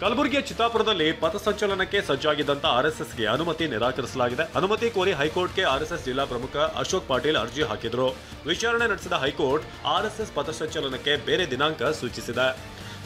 ಕಲಬುರಗಿಯ ಚಿತ್ತಾಪುರದಲ್ಲಿ ಪಥಸಂಚಲನಕ್ಕೆ ಸಜ್ಜಾಗಿದ್ದಂತ ಆರ್ಎಸ್ಎಸ್ಗೆ ಅನುಮತಿ ನಿರಾಕರಿಸಲಾಗಿದೆ. ಅನುಮತಿ ಕೋರಿ ಹೈಕೋರ್ಟ್ಗೆ ಆರ್ಎಸ್ಎಸ್ ಜಿಲ್ಲಾ ಪ್ರಮುಖ ಅಶೋಕ್ ಪಾಟೀಲ್ ಅರ್ಜಿ ಹಾಕಿದ್ರು. ವಿಚಾರಣೆ ನಡೆಸಿದ ಹೈಕೋರ್ಟ್ ಆರ್ಎಸ್ಎಸ್ ಪಥಸಂಚಲನಕ್ಕೆ ಬೇರೆ ದಿನಾಂಕ ಸೂಚಿಸಿದೆ.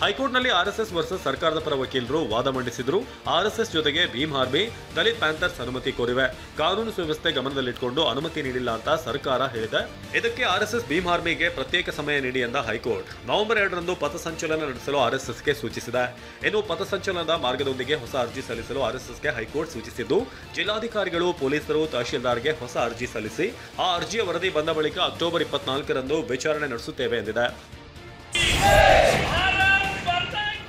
ಹೈಕೋರ್ಟ್ನಲ್ಲಿ ಆರ್ಎಸ್ಎಸ್ ವರ್ಸಸ್ ಸರ್ಕಾರದ ಪರ ವಕೀಲರು ವಾದ ಮಂಡಿಸಿದ್ರು. ಆರ್ಎಸ್ಎಸ್ ಜೊತೆಗೆ ಭೀಮ್ ಆರ್ಮಿ, ದಲಿತ್ ಪ್ಯಾಂಥರ್ಸ್ ಅನುಮತಿ ಕೋರಿವೆ. ಕಾನೂನು ಸುವ್ಯವಸ್ಥೆ ಗಮನದಲ್ಲಿಟ್ಟುಕೊಂಡು ಅನುಮತಿ ನೀಡಿಲ್ಲ ಅಂತ ಸರ್ಕಾರ ಹೇಳಿದೆ. ಇದಕ್ಕೆ ಆರ್ಎಸ್ಎಸ್ ಭೀಮ್ ಆರ್ಮಿಗೆ ಪ್ರತ್ಯೇಕ ಸಮಯ ನೀಡಿ ಎಂದ ಹೈಕೋರ್ಟ್ ನವೆಂಬರ್ 2ರಂದು ಪಥಸಂಚಲನ ನಡೆಸಲು ಆರ್ಎಸ್ಎಸ್ಗೆ ಸೂಚಿಸಿದೆ. ಇನ್ನು ಪಥಸಂಚಲನದ ಮಾರ್ಗದೊಂದಿಗೆ ಹೊಸ ಅರ್ಜಿ ಸಲ್ಲಿಸಲು ಆರ್ಎಸ್ಎಸ್ಗೆ ಹೈಕೋರ್ಟ್ ಸೂಚಿಸಿದ್ದು, ಜಿಲ್ಲಾಧಿಕಾರಿಗಳು, ಪೊಲೀಸರು, ತಹಶೀಲ್ದಾರ್ಗೆ ಹೊಸ ಅರ್ಜಿ ಸಲ್ಲಿಸಿ ಆ ಅರ್ಜಿಯ ವರದಿ ಬಂದ ಬಳಿಕ ಅಕ್ಟೋಬರ್ 24ರಂದು ವಿಚಾರಣೆ ನಡೆಸುತ್ತೇವೆ ಎಂದಿದೆ.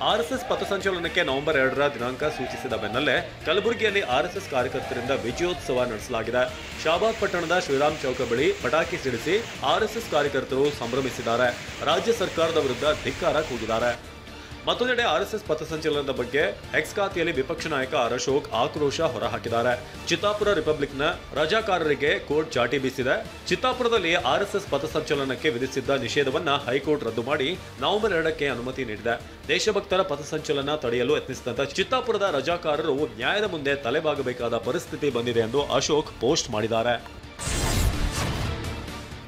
ಆರ್ಎಸ್ಎಸ್ ಪಥಸಂಚಲನಕ್ಕೆ ನವೆಂಬರ್ 2ರ ದಿನಾಂಕ ಸೂಚಿಸಿದ ಬೆನ್ನಲ್ಲೇ ಕಲಬುರಗಿಯಲ್ಲಿ ಆರ್ಎಸ್ಎಸ್ ಕಾರ್ಯಕರ್ತರಿಂದ ವಿಜಯೋತ್ಸವ ನಡೆಸಲಾಗಿದೆ. ಶಾಬಾದ್ ಪಟ್ಟಣದ ಶ್ರೀರಾಮ್ ಚೌಕ ಬಳಿ ಪಟಾಕಿ ಸಿಡಿಸಿ ಆರ್ಎಸ್ಎಸ್ ಕಾರ್ಯಕರ್ತರು ಸಂಭ್ರಮಿಸಿದ್ದಾರೆ. ರಾಜ್ಯ ಸರ್ಕಾರದ ವಿರುದ್ಧ ಧಿಕ್ಕಾರ ಕೂಗಿದ್ದಾರೆ. ಮತ್ತೊಂದೆಡೆ ಆರ್ಎಸ್ಎಸ್ ಪಥಸಂಚಲನದ ಬಗ್ಗೆ ಎಕ್ಸ್ ಖಾತೆಯಲ್ಲಿ ವಿಪಕ್ಷ ನಾಯಕ ಆರ್ ಅಶೋಕ್ ಆಕ್ರೋಶ ಹೊರಹಾಕಿದ್ದಾರೆ. ಚಿತ್ತಾಪುರ ರಿಪಬ್ಲಿಕ್ನ ರಜಾಕಾರರಿಗೆ ಕೋರ್ಟ್ ಚಾಟಿ ಬೀಸಿದೆ. ಚಿತ್ತಾಪುರದಲ್ಲಿ ಆರ್ಎಸ್ಎಸ್ ಪಥಸಂಚಲನಕ್ಕೆ ವಿಧಿಸಿದ್ದ ನಿಷೇಧವನ್ನ ಹೈಕೋರ್ಟ್ ರದ್ದು ಮಾಡಿ ನವೆಂಬರ್ 2ಕ್ಕೆ ಅನುಮತಿ ನೀಡಿದೆ. ದೇಶಭಕ್ತರ ಪಥಸಂಚಲನ ತಡೆಯಲು ಯತ್ನಿಸಿದಂತ ಚಿತ್ತಾಪುರದ ರಜಾಕಾರರು ನ್ಯಾಯದ ಮುಂದೆ ತಲೆಬಾಗಬೇಕಾದ ಪರಿಸ್ಥಿತಿ ಬಂದಿದೆ ಎಂದು ಅಶೋಕ್ ಪೋಸ್ಟ್ ಮಾಡಿದ್ದಾರೆ.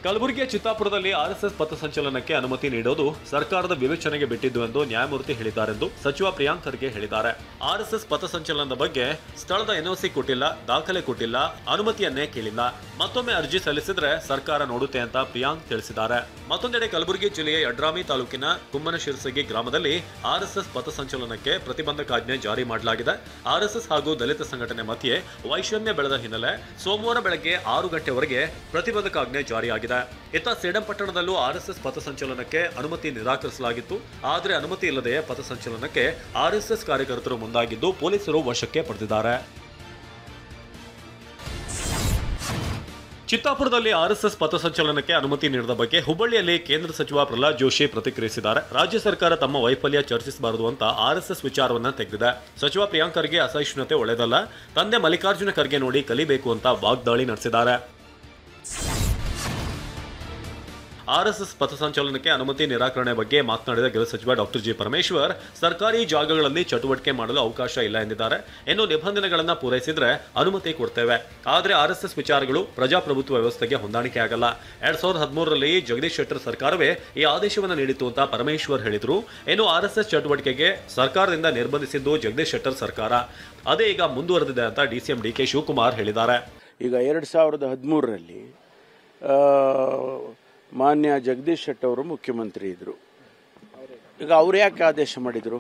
ಕಲಬುರಗಿಯ ಚಿತ್ತಾಪುರದಲ್ಲಿ ಆರ್ಎಸ್ಎಸ್ ಪಥಸಂಚಲನಕ್ಕೆ ಅನುಮತಿ ನೀಡೋದು ಸರ್ಕಾರದ ವಿವೇಚನೆಗೆ ಬಿಟ್ಟಿದ್ದು ಎಂದು ನ್ಯಾಯಮೂರ್ತಿ ಹೇಳಿದ್ದಾರೆಂದು ಸಚಿವ ಪ್ರಿಯಾಂಕ್ ಖರ್ಗೆ ಹೇಳಿದ್ದಾರೆ. ಆರ್ಎಸ್ಎಸ್ ಪಥಸಂಚಲನದ ಬಗ್ಗೆ ಸ್ಥಳದ ಎನ್ಒಸಿ ಕೊಟ್ಟಿಲ್ಲ, ದಾಖಲೆ ಕೊಟ್ಟಿಲ್ಲ, ಅನುಮತಿಯನ್ನೇ ಕೇಳಿಲ್ಲ. ಮತ್ತೊಮ್ಮೆ ಅರ್ಜಿ ಸಲ್ಲಿಸಿದ್ರೆ ಸರ್ಕಾರ ನೋಡುತ್ತೆ ಅಂತ ಪ್ರಿಯಾಂಕ್ ತಿಳಿಸಿದ್ದಾರೆ. ಮತ್ತೊಂದೆಡೆ ಕಲಬುರಗಿ ಜಿಲ್ಲೆಯ ಯಡ್ರಾಮಿ ತಾಲೂಕಿನ ಕುಮ್ಮನಶಿರಸಗಿ ಗ್ರಾಮದಲ್ಲಿ ಆರ್ಎಸ್ಎಸ್ ಪಥಸಂಚಲನಕ್ಕೆ ಪ್ರತಿಬಂಧಕಾಜ್ಞೆ ಜಾರಿ ಮಾಡಲಾಗಿದೆ. ಆರ್ಎಸ್ಎಸ್ ಹಾಗೂ ದಲಿತ ಸಂಘಟನೆ ಮಧ್ಯೆ ವೈಷಮ್ಯ ಬೆಳೆದ ಹಿನ್ನೆಲೆ ಸೋಮವಾರ ಬೆಳಗ್ಗೆ 6 ಗಂಟೆವರೆಗೆ ಪ್ರತಿಬಂಧಕಾಜ್ಞೆ ಜಾರಿಯಾಗಿದೆ. ಇತ್ತ ಸೇಡಂ ಪಟ್ಟಣದಲ್ಲೂ ಆರ್ಎಸ್ಎಸ್ ಪಥಸಂಚಲನಕ್ಕೆ ಅನುಮತಿ ನಿರಾಕರಿಸಲಾಗಿತ್ತು. ಆದರೆ ಅನುಮತಿ ಇಲ್ಲದೆ ಪಥಸಂಚಲನಕ್ಕೆ ಆರ್ಎಸ್ಎಸ್ ಕಾರ್ಯಕರ್ತರು ಮುಂದಾಗಿದ್ದು ಪೊಲೀಸರು ವಶಕ್ಕೆ ಪಡೆದಿದ್ದಾರೆ. ಚಿತ್ತಾಪುರದಲ್ಲಿ ಆರ್ಎಸ್ಎಸ್ ಪಥಸಂಚಲನಕ್ಕೆ ಅನುಮತಿ ನೀಡಿದ ಬಗ್ಗೆ ಹುಬ್ಬಳ್ಳಿಯಲ್ಲಿ ಕೇಂದ್ರ ಸಚಿವ ಪ್ರಹ್ಲಾದ್ ಜೋಶಿ ಪ್ರತಿಕ್ರಿಯಿಸಿದ್ದಾರೆ. ರಾಜ್ಯ ಸರ್ಕಾರ ತಮ್ಮ ವೈಫಲ್ಯ ಚರ್ಚಿಸಬಾರದು ಅಂತ ಆರ್ಎಸ್ಎಸ್ ವಿಚಾರವನ್ನ ತೆಗೆದಿದೆ. ಸಚಿವ ಪ್ರಿಯಾಂಕ್ ಖರ್ಗೆ ಅಸಹಿಷ್ಣುತೆ ಒಳ್ಳೆಯದಲ್ಲ, ತಂದೆ ಮಲ್ಲಿಕಾರ್ಜುನ ಖರ್ಗೆ ನೋಡಿ ಕಲಿಬೇಕು ಅಂತ ವಾಗ್ದಾಳಿ ನಡೆಸಿದ್ದಾರೆ. ಆರ್ಎಸ್ಎಸ್ ಪಥಸಂಚಲನಕ್ಕೆ ಅನುಮತಿ ನಿರಾಕರಣೆ ಬಗ್ಗೆ ಮಾತನಾಡಿದ ಗೃಹ ಸಚಿವ ಡಾಕ್ಟರ್ ಜಿ ಪರಮೇಶ್ವರ್, ಸರ್ಕಾರಿ ಜಾಗಗಳಲ್ಲಿ ಚಟುವಟಿಕೆ ಮಾಡಲು ಅವಕಾಶ ಇಲ್ಲ ಎಂದಿದ್ದಾರೆ. ಇನ್ನು ನಿಬಂಧನೆಗಳನ್ನು ಪೂರೈಸಿದ್ರೆ ಅನುಮತಿ ಕೊಡ್ತೇವೆ. ಆದರೆ ಆರ್ಎಸ್ಎಸ್ ವಿಚಾರಗಳು ಪ್ರಜಾಪ್ರಭುತ್ವ ವ್ಯವಸ್ಥೆಗೆ ಹೊಂದಾಣಿಕೆ ಆಗಲ್ಲ. 2013ರಲ್ಲಿ ಜಗದೀಶ್ ಶೆಟ್ಟರ್ ಸರ್ಕಾರವೇ ಈ ಆದೇಶವನ್ನು ನೀಡಿತು ಅಂತ ಪರಮೇಶ್ವರ್ ಹೇಳಿದರು. ಇನ್ನು ಆರ್ಎಸ್ಎಸ್ ಚಟುವಟಿಕೆಗೆ ಸರ್ಕಾರದಿಂದ ನಿರ್ಬಂಧಿಸಿದ್ದು ಜಗದೀಶ್ ಶೆಟ್ಟರ್ ಸರ್ಕಾರ. ಅದೇ ಈಗ ಮುಂದುವರೆದಿದೆ ಅಂತ ಡಿಸಿಎಂ ಡಿಕೆ ಶಿವಕುಮಾರ್ ಹೇಳಿದ್ದಾರೆ. ಈಗ 2013ರಲ್ಲಿ ಮಾನ್ಯ ಜಗದೀಶ್ ಶೆಟ್ಟರ್ ಅವರು ಮುಖ್ಯಮಂತ್ರಿ ಇದ್ರು. ಈಗ ಅವ್ರು ಯಾಕೆ ಆದೇಶ ಮಾಡಿದ್ರು?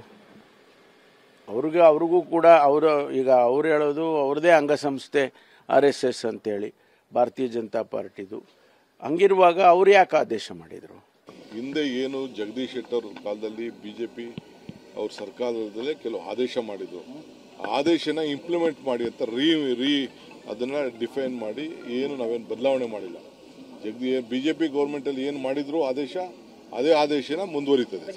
ಅವ್ರಿಗೂ ಕೂಡ ಅವ್ರು ಹೇಳೋದು ಅವ್ರದೇ ಅಂಗಸಂಸ್ಥೆ RSS ಅಂತೇಳಿ, ಭಾರತೀಯ ಜನತಾ ಪಾರ್ಟಿದು. ಹಂಗಿರುವಾಗ ಅವ್ರು ಯಾಕೆ ಆದೇಶ ಮಾಡಿದ್ರು? ಹಿಂದೆ ಏನು ಜಗದೀಶ್ ಶೆಟ್ಟರ್ ಕಾಲದಲ್ಲಿ ಬಿಜೆಪಿ ಅವ್ರ ಸರ್ಕಾರದಲ್ಲೇ ಕೆಲವು ಆದೇಶ ಮಾಡಿದ್ರು. ಆದೇಶನ ಇಂಪ್ಲಿಮೆಂಟ್ ಮಾಡಿ ಅಂತ ಅದನ್ನ ಡಿಫೈನ್ ಮಾಡಿ ಏನು ನಾವೇನು ಬದಲಾವಣೆ ಮಾಡಿಲ್ಲ. ಬಿಜೆಪಿ ಗೌರ್ಮೆಂಟ್ ಅಲ್ಲಿ ಏನು ಮಾಡಿದ್ರು ಆದೇಶ, ಅದೇ ಆದೇಶನ ಮುಂದುವರಿತದೆ.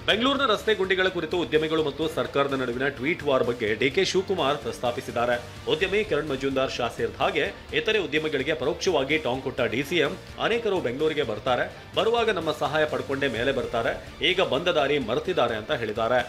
ಬೆಂಗಳೂರಿನ ರಸ್ತೆ ಗುಂಡಿಗಳ ಕುರಿತು ಉದ್ಯಮಿಗಳು ಮತ್ತು ಸರ್ಕಾರದ ನಡುವಿನ ಟ್ವೀಟ್ ವಾರ್ ಬಗ್ಗೆ ಡಿಕೆ ಶಿವಕುಮಾರ್ ಪ್ರಸ್ತಾಪಿಸಿದ್ದಾರೆ. ಉದ್ಯಮಿ ಕಿರಣ್ ಮಜುಂದಾರ್ ಶಾ ಸೇರಿದ ಹಾಗೆ ಇತರೆ ಉದ್ಯಮಿಗಳಿಗೆ ಪರೋಕ್ಷವಾಗಿ ಟಾಂಗ್ ಕೊಟ್ಟ ಡಿಸಿಎಂ, ಅನೇಕರು ಬೆಂಗಳೂರಿಗೆ ಬರ್ತಾರೆ, ಬರುವಾಗ ನಮ್ಮ ಸಹಾಯ ಪಡ್ಕೊಂಡೇ ಮೇಲೆ ಬರ್ತಾರೆ, ಈಗ ಬಂದ ದಾರಿ ಮರೆತಿದ್ದಾರೆ ಅಂತ ಹೇಳಿದ್ದಾರೆ.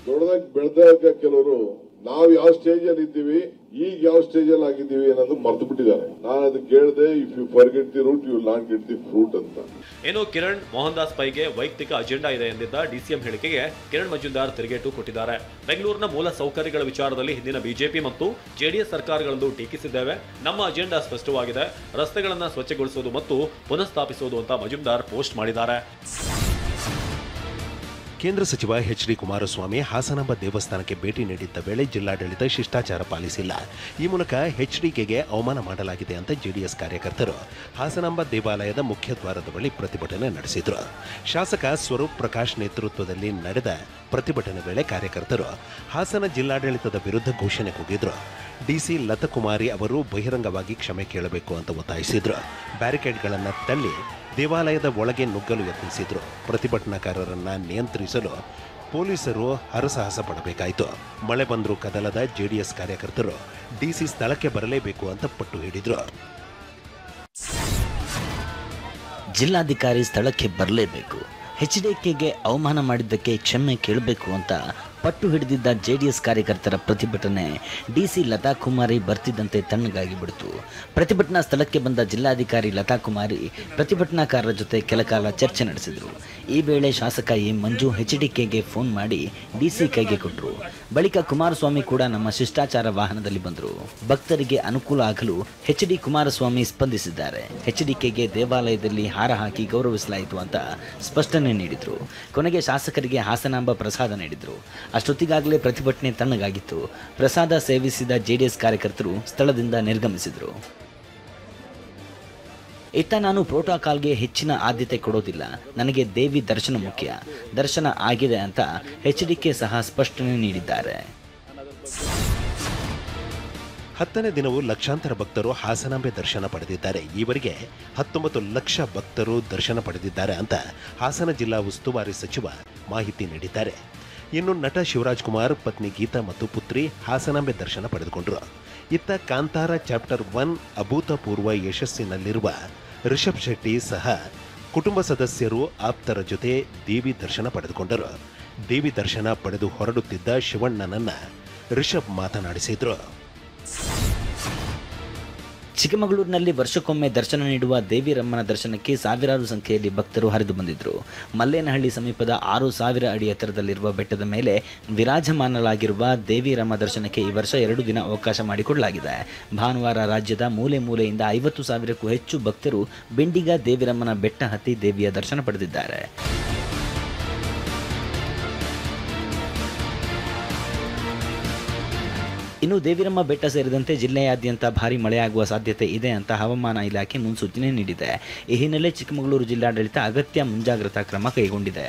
ದೊಡ್ಡದಾಗಿ ಬೆಳೆದಾಗ ಕೆಲವರು ನಾವು ಯಾವ ಸ್ಟೇಜ್ ಅಲ್ಲಿ ಇದ್ದೀವಿ, ಈಗ ಯಾವ ಸ್ಟೇಜ್ ಅಲ್ಲಿ ಆಗಿದ್ದೀವಿ ಅನ್ನೋದು ಮರ್ತು ಬಿಟ್ಟಿದ್ದಾರೆ. ನಾನು ಅದು ಕೇಳಿದೆ, if you forget the root you will not get the fruit ಅಂತ. ಏನು ಕಿರಣ್ ಮೋಹನ್ ದಾಸ್ ಪೈಗೆ ವೈಯಕ್ತಿಕ ಅಜೆಂಡಾ ಇದೆ ಎಂದಿದ್ದ ಡಿಸಿಎಂ ಹೇಳಿಕೆಗೆ ಕಿರಣ್ ಮಜುಂದಾರ್ ತಿರುಗೇಟು ಕೊಟ್ಟಿದ್ದಾರೆ. ಬೆಂಗಳೂರಿನ ಮೂಲ ಸೌಕರ್ಯಗಳ ವಿಚಾರದಲ್ಲಿ ಹಿಂದಿನ ಬಿಜೆಪಿ ಮತ್ತು ಜೆಡಿಎಸ್ ಸರ್ಕಾರಗಳನ್ನು ಟೀಕಿಸಿದ್ದೇವೆ. ನಮ್ಮ ಅಜೆಂಡಾ ಸ್ಪಷ್ಟವಾಗಿದೆ, ರಸ್ತೆಗಳನ್ನು ಸ್ವಚ್ಛಗೊಳಿಸುವುದು ಮತ್ತು ಪುನಃಸ್ಥಾಪಿಸುವುದು ಅಂತ ಮಜುಂದಾರ್ ಪೋಸ್ಟ್ ಮಾಡಿದ್ದಾರೆ. ಕೇಂದ್ರ ಸಚಿವ ಎಚ್.ಡಿ. ಕುಮಾರಸ್ವಾಮಿ ಹಾಸನಾಂಬ ದೇವಸ್ಥಾನಕ್ಕೆ ಭೇಟಿ ನೀಡಿದ್ದ ವೇಳೆ ಜಿಲ್ಲಾಡಳಿತ ಶಿಷ್ಟಾಚಾರ ಪಾಲಿಸಿಲ್ಲ. ಈ ಮೂಲಕ ಎಚ್ಡಿಕೆಗೆ ಅವಮಾನ ಮಾಡಲಾಗಿದೆ ಅಂತ ಜೆಡಿಎಸ್ ಕಾರ್ಯಕರ್ತರು ಹಾಸನಾಂಬ ದೇವಾಲಯದ ಮುಖ್ಯ ದ್ವಾರದ ಬಳಿ ಪ್ರತಿಭಟನೆ ನಡೆಸಿದರು. ಶಾಸಕ ಸ್ವರೂಪ್ ಪ್ರಕಾಶ್ ನೇತೃತ್ವದಲ್ಲಿ ನಡೆದ ಪ್ರತಿಭಟನೆ ವೇಳೆ ಕಾರ್ಯಕರ್ತರು ಹಾಸನ ಜಿಲ್ಲಾಡಳಿತದ ವಿರುದ್ಧ ಘೋಷಣೆ ಕೂಗಿದ್ರು. ಡಿಸಿ ಲತಕುಮಾರಿ ಅವರು ಬಹಿರಂಗವಾಗಿ ಕ್ಷಮೆ ಕೇಳಬೇಕು ಅಂತ ಒತ್ತಾಯಿಸಿದ್ರು. ಬ್ಯಾರಿಕೇಡ್ಗಳನ್ನು ತಳ್ಳಿ ದೇವಾಲಯದ ಒಳಗೆ ನುಗ್ಗಲು ಯತ್ನಿಸಿದ್ರು. ಪ್ರತಿಭಟನಾಕಾರರನ್ನ ನಿಯಂತ್ರಿಸಲು ಪೊಲೀಸರು ಹರಸಾಹಸ ಪಡಬೇಕಾಯಿತು. ಮಳೆ ಬಂದರೂ ಕದಲದ ಜೆಡಿಎಸ್ ಕಾರ್ಯಕರ್ತರು ಡಿಸಿ ಸ್ಥಳಕ್ಕೆ ಬರಲೇಬೇಕು ಅಂತ ಪಟ್ಟು ಹಿಡಿದ್ರು. ಜಿಲ್ಲಾಧಿಕಾರಿ ಸ್ಥಳಕ್ಕೆ ಬರಲೇಬೇಕು, ಎಚ್ಡಿಕೆಗೆ ಅವಮಾನ ಮಾಡಿದ್ದಕ್ಕೆ ಕ್ಷಮೆ ಕೇಳಬೇಕು ಅಂತ ಪಟ್ಟು ಹಿಡಿದಿದ್ದ ಜೆಡಿಎಸ್ ಕಾರ್ಯಕರ್ತರ ಪ್ರತಿಭಟನೆ ಡಿಸಿ ಲತಾ ಕುಮಾರಿ ಬರ್ತಿದ್ದಂತೆ ತಣ್ಣಗಾಗಿ ಬಿಡಿತು. ಪ್ರತಿಭಟನಾ ಸ್ಥಳಕ್ಕೆ ಬಂದ ಜಿಲ್ಲಾಧಿಕಾರಿ ಲತಾ ಕುಮಾರಿ ಪ್ರತಿಭಟನಾಕಾರರ ಜೊತೆ ಕೆಲಕಾಲ ಚರ್ಚೆ ನಡೆಸಿದರು. ಈ ವೇಳೆ ಶಾಸಕ ಎ ಮಂಜು ಎಚ್ಡಿಕೆಗೆ ಫೋನ್ ಮಾಡಿ ಡಿಸಿ ಕೈಗೆ ಕೊಟ್ಟರು. ಬಳಿಕ ಕುಮಾರಸ್ವಾಮಿ ಕೂಡ ನಮ್ಮ ಶಿಷ್ಟಾಚಾರ ವಾಹನದಲ್ಲಿ ಬಂದರು. ಭಕ್ತರಿಗೆ ಅನುಕೂಲ ಆಗಲು ಎಚ್ಡಿ ಕುಮಾರಸ್ವಾಮಿ ಸ್ಪಂದಿಸಿದ್ದಾರೆ. ಎಚ್ಡಿಕೆಗೆ ದೇವಾಲಯದಲ್ಲಿ ಹಾರ ಹಾಕಿ ಗೌರವಿಸಲಾಯಿತು ಅಂತ ಸ್ಪಷ್ಟನೆ ನೀಡಿದರು. ಕೊನೆಗೆ ಶಾಸಕರಿಗೆ ಹಾಸನಾಂಬ ಪ್ರಸಾದ ನೀಡಿದರು. ಅಷ್ಟೊತ್ತಿಗಾಗಲೇ ಪ್ರತಿಭಟನೆ ತಣ್ಣಗಾಗಿತ್ತು. ಪ್ರಸಾದ ಸೇವಿಸಿದ ಜೆಡಿಎಸ್ ಕಾರ್ಯಕರ್ತರು ಸ್ಥಳದಿಂದ ನಿರ್ಗಮಿಸಿದರು. ಇತ್ತ ನಾನು ಪ್ರೋಟೋಕಾಲ್ಗೆ ಹೆಚ್ಚಿನ ಆದ್ಯತೆ ಕೊಡೋದಿಲ್ಲ, ನನಗೆ ದೇವಿ ದರ್ಶನ ಮುಖ್ಯ, ದರ್ಶನ ಆಗಿದೆ ಅಂತ ಎಚ್ಡಿಕೆ ಸಹ ಸ್ಪಷ್ಟನೆ ನೀಡಿದ್ದಾರೆ. 10ನೇ ದಿನವೂ ಲಕ್ಷಾಂತರ ಭಕ್ತರು ಹಾಸನಾಂಬೆ ದರ್ಶನ ಪಡೆದಿದ್ದಾರೆ. ಈವರೆಗೆ 19 ಲಕ್ಷ ಭಕ್ತರು ದರ್ಶನ ಪಡೆದಿದ್ದಾರೆ ಅಂತ ಹಾಸನ ಜಿಲ್ಲಾ ಉಸ್ತುವಾರಿ ಸಚಿವ ಮಾಹಿತಿ ನೀಡಿದ್ದಾರೆ. ಇನ್ನು ನಟ ಶಿವರಾಜ್ ಕುಮಾರ್ ಪತ್ನಿ ಗೀತಾ ಮತ್ತು ಪುತ್ರಿ ಹಾಸನಾಂಬೆ ದರ್ಶನ ಪಡೆದುಕೊಂಡರು. ಇತ್ತ ಕಾಂತಾರ ಚಾಪ್ಟರ್ 1 ಅಭೂತಪೂರ್ವ ಯಶಸ್ಸಿನಲ್ಲಿರುವ ರಿಷಬ್ ಶೆಟ್ಟಿ ಸಹ ಕುಟುಂಬ ಸದಸ್ಯರು ಆಪ್ತರ ಜೊತೆ ದೇವಿ ದರ್ಶನ ಪಡೆದುಕೊಂಡರು. ದೇವಿ ದರ್ಶನ ಪಡೆದು ಹೊರಡುತ್ತಿದ್ದ ಶಿವಣ್ಣನನ್ನ ರಿಷಬ್ ಮಾತನಾಡಿಸಿದ್ರು. ಚಿಕ್ಕಮಗಳೂರಿನಲ್ಲಿ ವರ್ಷಕ್ಕೊಮ್ಮೆ ದರ್ಶನ ನೀಡುವ ದೇವಿರಮ್ಮನ ದರ್ಶನಕ್ಕೆ ಸಾವಿರಾರು ಸಂಖ್ಯೆಯಲ್ಲಿ ಭಕ್ತರು ಹರಿದು ಬಂದಿದ್ದರು. ಮಲ್ಲೇನಹಳ್ಳಿ ಸಮೀಪದ 6,000 ಅಡಿ ಎತ್ತರದಲ್ಲಿರುವ ಬೆಟ್ಟದ ಮೇಲೆ ವಿರಾಜಮಾನಲಾಗಿರುವ ದೇವಿರಮ್ಮ ದರ್ಶನಕ್ಕೆ ಈ ವರ್ಷ 2 ದಿನ ಅವಕಾಶ ಮಾಡಿಕೊಡಲಾಗಿದೆ. ಭಾನುವಾರ ರಾಜ್ಯದ ಮೂಲೆ ಮೂಲೆಯಿಂದ 50,000ಕ್ಕೂ ಹೆಚ್ಚು ಭಕ್ತರು ಬೆಂಡಿಗ ದೇವಿರಮ್ಮನ ಬೆಟ್ಟ ಹತ್ತಿ ದೇವಿಯ ದರ್ಶನ ಪಡೆದಿದ್ದಾರೆ. ಇನ್ನು ದೇವಿರಮ್ಮ ಬೆಟ್ಟ ಸೇರಿದಂತೆ ಜಿಲ್ಲೆಯಾದ್ಯಂತ ಭಾರೀ ಮಳೆಯಾಗುವ ಸಾಧ್ಯತೆ ಇದೆ ಅಂತ ಹವಾಮಾನ ಇಲಾಖೆ ಮುನ್ಸೂಚನೆ ನೀಡಿದೆ. ಈ ಹಿನ್ನೆಲೆ ಚಿಕ್ಕಮಗಳೂರು ಜಿಲ್ಲಾಡಳಿತ ಅಗತ್ಯ ಮುಂಜಾಗ್ರತಾ ಕ್ರಮ ಕೈಗೊಂಡಿದೆ.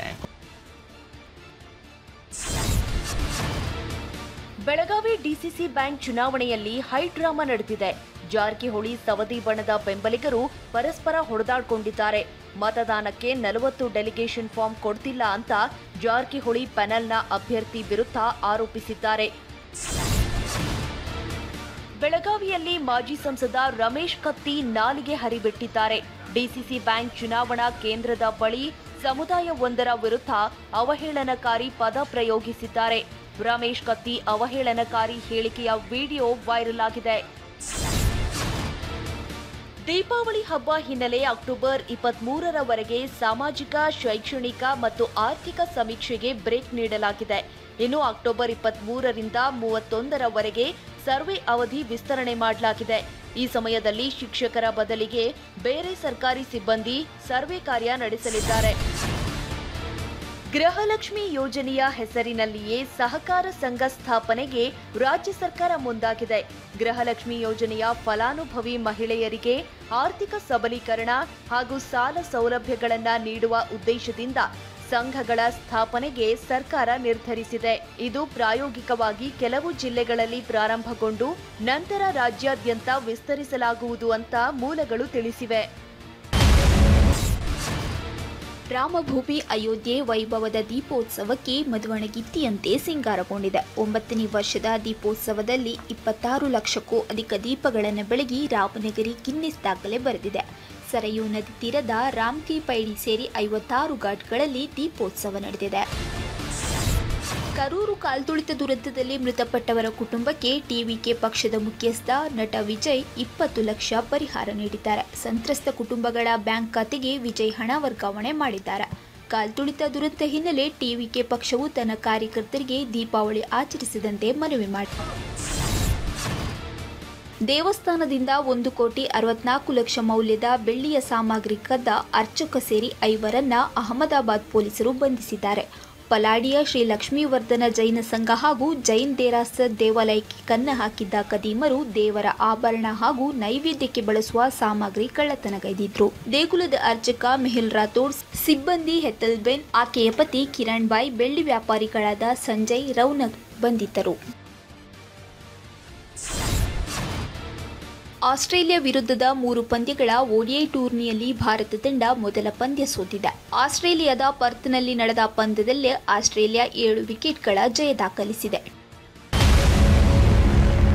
ಬೆಳಗಾವಿ ಡಿಸಿಸಿ ಬ್ಯಾಂಕ್ ಚುನಾವಣೆಯಲ್ಲಿ ಹೈ ಡ್ರಾಮಾ ನಡೆದಿದೆ. ಜಾರಕಿಹೊಳಿ ಸವದಿ ಬಣದ ಬೆಂಬಲಿಗರು ಪರಸ್ಪರ ಹೊಡೆದಾಡಿಕೊಂಡಿದ್ದಾರೆ. ಮತದಾನಕ್ಕೆ 40 ಡೆಲಿಗೇಷನ್ ಫಾರ್ಮ್ ಕೊಡ್ತಿಲ್ಲ ಅಂತ ಜಾರಕಿಹೊಳಿ ಪ್ಯಾನೆಲ್ನ ಅಭ್ಯರ್ಥಿ ವಿರುದ್ಧ ಆರೋಪಿಸಿದ್ದಾರೆ. ಬೆಳಗಾವಿಯಲ್ಲಿ ಮಾಜಿ ಸಂಸದ ರಮೇಶ್ ಕತ್ತಿ ನಾಲಿಗೆ ಹರಿಬಿಟ್ಟಿದ್ದಾರೆ. ಡಿಸಿಸಿ ಬ್ಯಾಂಕ್ ಚುನಾವಣಾ ಕೇಂದ್ರದ ಬಳಿ ಸಮುದಾಯವೊಂದರ ವಿರುದ್ಧ ಅವಹೇಳನಕಾರಿ ಪದ ಪ್ರಯೋಗಿಸಿದ್ದಾರೆ. ರಮೇಶ್ ಕತ್ತಿ ಅವಹೇಳನಕಾರಿ ಹೇಳಿಕೆಯ ವಿಡಿಯೋ ವೈರಲ್ ಆಗಿದೆ. ದೀಪಾವಳಿ ಹಬ್ಬ ಹಿನ್ನೆಲೆ ಅಕ್ಟೋಬರ್ 23ರವರೆಗೆ ಸಾಮಾಜಿಕ, ಶೈಕ್ಷಣಿಕ ಮತ್ತು ಆರ್ಥಿಕ ಸಮೀಕ್ಷೆಗೆ ಬ್ರೇಕ್ ನೀಡಲಾಗಿದೆ. ಇನ್ನು ಅಕ್ಟೋಬರ್ 23ರಿಂದ 31ರವರೆಗೆ ಸರ್ವೆ ಅವಧಿ ವಿಸ್ತರಣೆ ಮಾಡಲಾಗಿದೆ. ಈ ಸಮಯದಲ್ಲಿ ಶಿಕ್ಷಕರ ಬದಲಿಗೆ ಬೇರೆ ಸರ್ಕಾರಿ ಸಿಬ್ಬಂದಿ ಸರ್ವೆ ಕಾರ್ಯ ನಡೆಸಲಿದ್ದಾರೆ. ಗೃಹಲಕ್ಷ್ಮಿ ಯೋಜನೆಯ ಹೆಸರಿನಲ್ಲಿಯೇ ಸಹಕಾರ ಸಂಘ ಸ್ಥಾಪನೆಗೆ ರಾಜ್ಯ ಸರ್ಕಾರ ಮುಂದಾಗಿದೆ. ಗೃಹಲಕ್ಷ್ಮಿ ಯೋಜನೆಯ ಫಲಾನುಭವಿ ಮಹಿಳೆಯರಿಗೆ ಆರ್ಥಿಕ ಸಬಲೀಕರಣ ಹಾಗೂ ಸಾಲ ಸೌಲಭ್ಯಗಳನ್ನು ನೀಡುವ ಉದ್ದೇಶದಿಂದ ಸಂಘಗಳ ಸ್ಥಾಪನೆಗೆ ಸರ್ಕಾರ ನಿರ್ಧರಿಸಿದೆ. ಇದು ಪ್ರಾಯೋಗಿಕವಾಗಿ ಕೆಲವು ಜಿಲ್ಲೆಗಳಲ್ಲಿ ಪ್ರಾರಂಭಗೊಂಡು ನಂತರ ರಾಜ್ಯಾದ್ಯಂತ ವಿಸ್ತರಿಸಲಾಗುವುದು ಅಂತ ಮೂಲಗಳು ತಿಳಿಸಿವೆ. ರಾಮಭೂಮಿ ಅಯೋಧ್ಯೆ ವೈಭವದ ದೀಪೋತ್ಸವಕ್ಕೆ ಮದುವಣಗಿತ್ತಿಯಂತೆ ಸಿಂಗಾರಗೊಂಡಿದೆ. 9ನೇ ವರ್ಷದ ದೀಪೋತ್ಸವದಲ್ಲಿ 26 ಲಕ್ಷಕ್ಕೂ ಅಧಿಕ ದೀಪಗಳನ್ನು ಬೆಳಗಿ ರಾಮನಗರಿ ಗಿನ್ನಿಸ್ ದಾಖಲೆ ಬರೆದಿದೆ. ಸರಯೂ ನದಿ ತೀರದ ರಾಮ್ಕಿ ಪೈಡಿ ಸೇರಿ 56 ಘಾಟ್ಗಳಲ್ಲಿ ದೀಪೋತ್ಸವ ನಡೆದಿದೆ. ಕರೂರು ಕಾಲ್ತುಳಿತ ದುರಂತದಲ್ಲಿ ಮೃತಪಟ್ಟವರ ಕುಟುಂಬಕ್ಕೆ ಟಿವಿಕೆ ಪಕ್ಷದ ಮುಖ್ಯಸ್ಥ ನಟ ವಿಜಯ್ 20 ಲಕ್ಷ ಪರಿಹಾರ ನೀಡಿದ್ದಾರೆ. ಸಂತ್ರಸ್ತ ಕುಟುಂಬಗಳ ಬ್ಯಾಂಕ್ ಖಾತೆಗೆ ವಿಜಯ್ ಹಣ ವರ್ಗಾವಣೆ ಮಾಡಿದ್ದಾರೆ. ಕಾಲ್ತುಳಿತ ದುರಂತ ಹಿನ್ನೆಲೆ ಟಿವಿಕೆ ಪಕ್ಷವು ತನ್ನ ಕಾರ್ಯಕರ್ತರಿಗೆ ದೀಪಾವಳಿ ಆಚರಿಸದಂತೆ ಮನವಿ ಮಾಡಿದೆ. ದೇವಸ್ಥಾನದಿಂದ 1,64 ಲಕ್ಷ ಮೌಲ್ಯದ ಬೆಳ್ಳಿಯ ಸಾಮಗ್ರಿ ಕದ್ದ ಅರ್ಚಕ ಸೇರಿ 5ರನ್ನ ಅಹಮದಾಬಾದ್ ಪೊಲೀಸರು ಬಂಧಿಸಿದ್ದಾರೆ. ಪಲಾಡಿಯ ಶ್ರೀ ಲಕ್ಷ್ಮೀವರ್ಧನ ಜೈನ ಸಂಘ ಹಾಗೂ ಜೈನ್ ದೇರಾಸರ್ ದೇವಾಲಯಕ್ಕೆ ಕನ್ನ ಹಾಕಿದ್ದ ಕದೀಮರು ದೇವರ ಆಭರಣ ಹಾಗೂ ನೈವೇದ್ಯಕ್ಕೆ ಬಳಸುವ ಸಾಮಗ್ರಿ ಕಳ್ಳತನಗೈದಿದ್ರು. ದೇಗುಲದ ಅರ್ಚಕ ಮೆಹುಲ್ ರಾಥೋಡ್, ಸಿಬ್ಬಂದಿ ಹೆತ್ತಲ್ಬೆನ್, ಆಕೆಯ ಪತಿ ಕಿರಣ್ ಬಾಯ್, ಬೆಳ್ಳಿ ವ್ಯಾಪಾರಿಗಳಾದ ಸಂಜಯ್, ರೌನಕ್ ಬಂಧಿತರು. ಆಸ್ಟ್ರೇಲಿಯಾ ವಿರುದ್ಧದ 3 ಪಂದ್ಯಗಳ ಓಡಿಐ ಟೂರ್ನಿಯಲ್ಲಿ ಭಾರತ ತಂಡ ಮೊದಲ ಪಂದ್ಯ ಸೋತಿದೆ. ಆಸ್ಟ್ರೇಲಿಯಾದ ಪರ್ತ್ನಲ್ಲಿ ನಡೆದ ಪಂದ್ಯದಲ್ಲಿ ಆಸ್ಟ್ರೇಲಿಯಾ 7 ವಿಕೆಟ್ಗಳ ಜಯ ದಾಖಲಿಸಿದೆ.